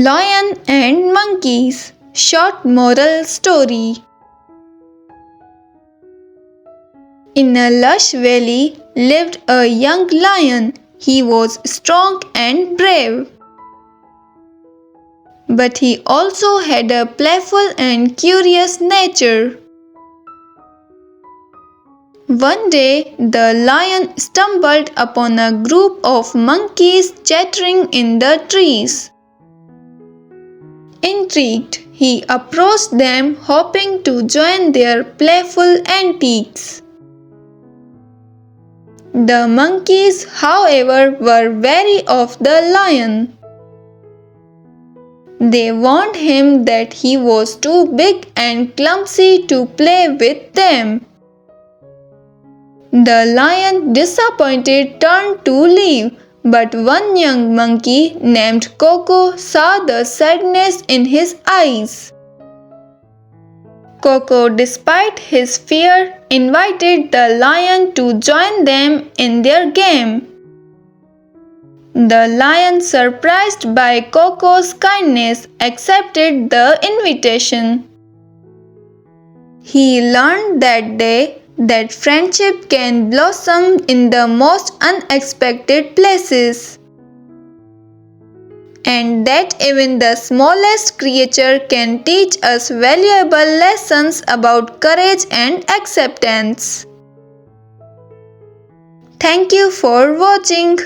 Lion and Monkeys. Short moral story. In a lush valley lived a young lion. He was strong and brave. But he also had a playful and curious nature. One day, the lion stumbled upon a group of monkeys chattering in the trees. Intrigued, he approached them, hoping to join their playful antics. The monkeys, however, were wary of the lion. They warned him that he was too big and clumsy to play with them. The lion, disappointed, turned to leave, but one young monkey named Coco saw the sadness in his eyes. Coco, despite his fear, invited the lion to join them in their game. The lion, surprised by Coco's kindness, accepted the invitation. He learned that day that friendship can blossom in the most unexpected places, and that even the smallest creature can teach us valuable lessons about courage and acceptance. Thank you for watching.